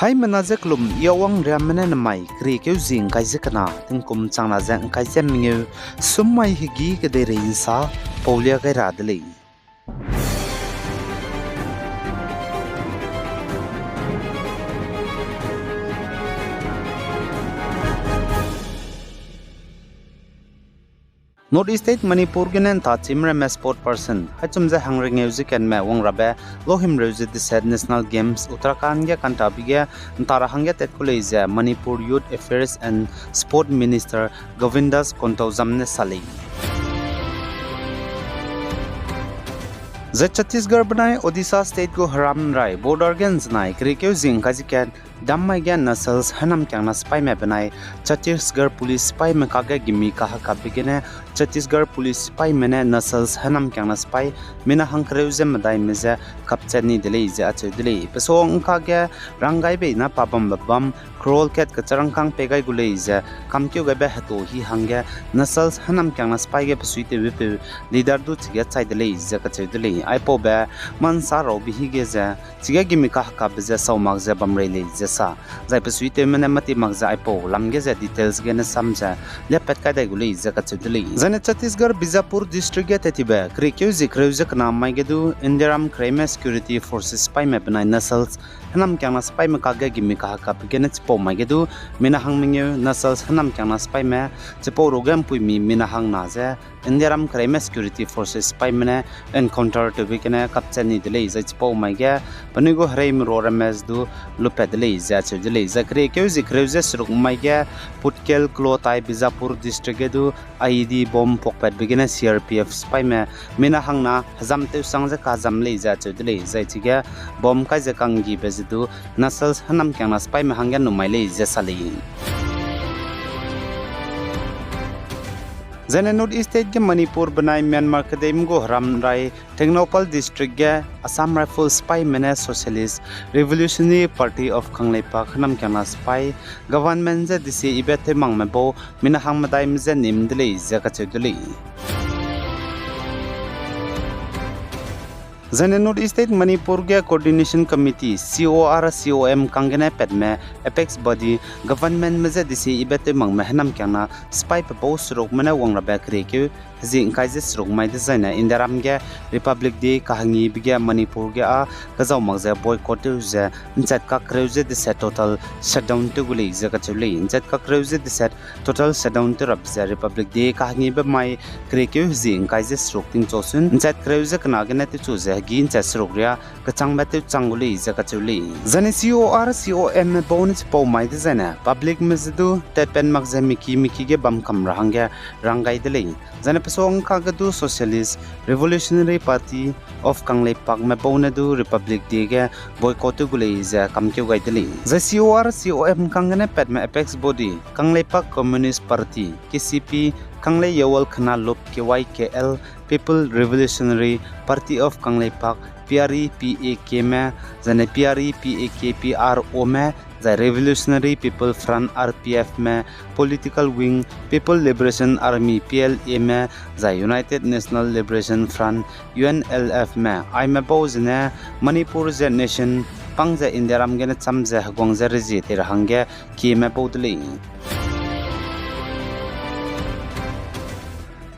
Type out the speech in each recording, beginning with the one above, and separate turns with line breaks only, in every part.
Hai menazeklum iawang ramene namai kri keu zing kai zekana tingkum changna zang kai jem mingu summai higi kedere insa paulia kai radle Northeast State Manipur genen ta chimre me sport person hachumje hangring music and me wong rabe lohim rose the said national games Uttarakhand ge kantabi ge ntara hangge tet college Manipur Youth Affairs and Sport Minister Govindas Kontozamne sali The Chhattisgarh banai Odisha state go haram rai border gens nai krikeu zing kajikan Dammai gyan nasals hanam kyang na spy me banai Chhattisgarh police spy me kage gimi kaha kabigene Chhattisgarh police spy mene nasals hanam kyang na spy mina hankreuze madai meze kapchani dele je ache dele pesong kage rangai be na papam babam crawl cat kacharang kang pegai gulei je kamkyo ga be hato hi hangge nasals hanam kyang na spy ge psuite be leader du chige chai dele je kache dele ai po be mansa ro bi hi ge je chige gimi kaha kabje saumak je bamrei le je sa zai psuite mene mati magza ai po lamge je details ge na samja lepet ka dai gulei je kache dele Zane Chhattisgarh Bijapur district ge tetiba krikeu zikreuze kana maigedu Indiram Crime Security Forces spy me banai nasals hanam kyang spy me kage gimi ka ka pigene chipo maigedu mina hangmingeu nasals hanam kyang spy me chipo rogam puimi mina hang na je Indiram Crime Security Forces spy mene encounter to bigene kapchani dele je chipo maige panigo hreim rorames du lupedele je chudele je krikeu zikreuze sruk maige putkel klotai Bijapur district ge du aidi bom pokpet begina CRPF spy me mina hangna hazam te sangje ka jam le ja chudle jai chiga bom kai je kangi bezidu nasals hanam kyang na spy me hangya numai le je sali Zane Northeast State ge Manipur banai Myanmar kadem go haram rai Technopal district ge Assam Rifle spy mene Socialist Revolutionary Party of Kangleipak hanam kyang na spy government je disi ibete mangme bo mina hang madai mje nim dele je ka chudle Zane Northeast State Manipur ge Coordination Committee CORCOM kangene pedme apex body government meje disi ibete mangme hanam kyang na spy po surok mena wangra bakre ke jing kaije surok mai designa indaram ge Republic Day kahangi bige Manipur ge a kajaw magje boycott je inchat ka kreuze de set total shutdown to guli je ka chule inchat ka kreuze de set total shutdown to rab je Republic Day kahangi be mai kreke jing kaije surok ting chosun inchat kreuze kana ge na te chu je gin cha surok ria ka changbate changuli je ka chule zane CORCOM bonus po mai designa public mezdu te pen magje miki ge bam kam rahangya rangai dele zane pesong kagadu Socialist Revolutionary Party of Kangleipak me bonadu Republic Day ge boycott gulei je kamkeu gaideli je CORCOM kangane petme apex body Kangleipak Communist Party KCP Kanglei Yawal Khana Lop KYKL People Revolutionary Party of Kangleipak PREPAK me zane PREPAK PRO me the Revolutionary People Front RPF में Political Wing People Liberation Army PLA में the United National Liberation Front UNLF में I में pose ने Manipur जे nation पंग जे इंदिराम के ने चम जे हगोंग जे रिजी तेरा हंगे की में पौधली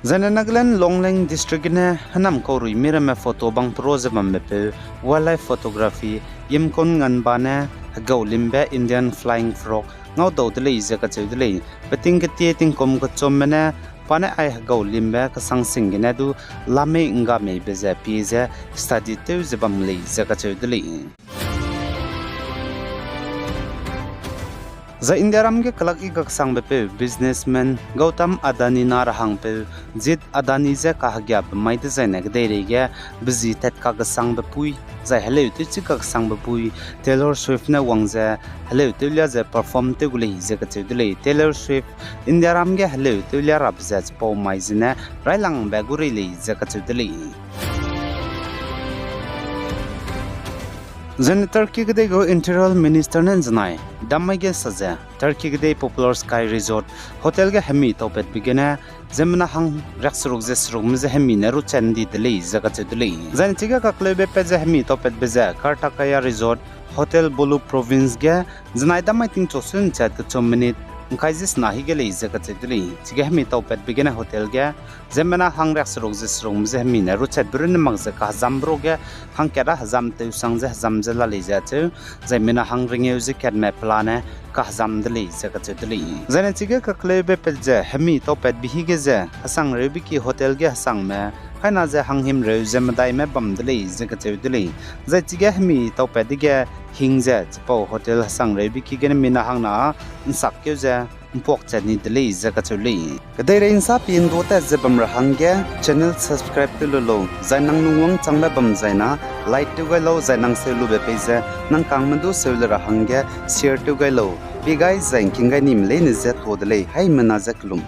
Zane Nagaland Longlang district ne hanam ko rui mira me photo bang proze bambe wildlife photography yimkon ngan bane go limbe Indian flying frog ngau do dele je ka chudle peting ke tie ting kom ko chomene pane ai go limbe ka sang sing ne du lame nga me beze pize study te je bam le je ka chudle The Indiaram ge kalaki ka sang be businessman Gautam Adani na rahang pe Jit Adani je ka hagya mai de zaina ge dei ge busy tet ka sang be pui za hello tu chi ka sang be pui Taylor Swift na wangje hello tu lia je perform te gule je ka chudle Taylor Swift Indiaram ge hello tu lia rap je po mai jina railang be guri le je ka chudle Zane Turkey gde go Interior Minister nan janai Dammai ge saja Turkey gde Popular Sky Resort Hotel ge hemi topet bigena Zemna hang raksruk jesruk mze hemi na ruchen di dele zaga chedle Zane chiga ka klebe pe je hemi topet beza Kartakaya Resort hotel bolu province ge znai da mai ting chosun chat ka chomminit kaizis nahi ge leise ka chedli chige hemi to pet bigena hotel ge zemena hangrak srok je srok mje hemi na ru chat brun magze ka zambro ge hang kera hazam te sang je hazam je la leja che zemena hang ringe je ket me plane ka hazam de leise ka chedli zene chige ka klebe pel je hemi to pet bihi ge je asang rebi ki hotel ge asang me haina je hang him re zemadai me bam de leise ka chedli je chige hemi to pet ge hingje chpo hotel sang rebi ki ge mina hang na sak ke je mpok chani dele zaka chuli kadai rein sa pin do ta zebam rahangya channel subscribe to lo zainang nungwang changla bam zaina like to ga lo zainang se lu be page nang kangmandu se lu rahangya share to ga lo bi guys zain kinga nim le ne zet hodle hai mana zaklum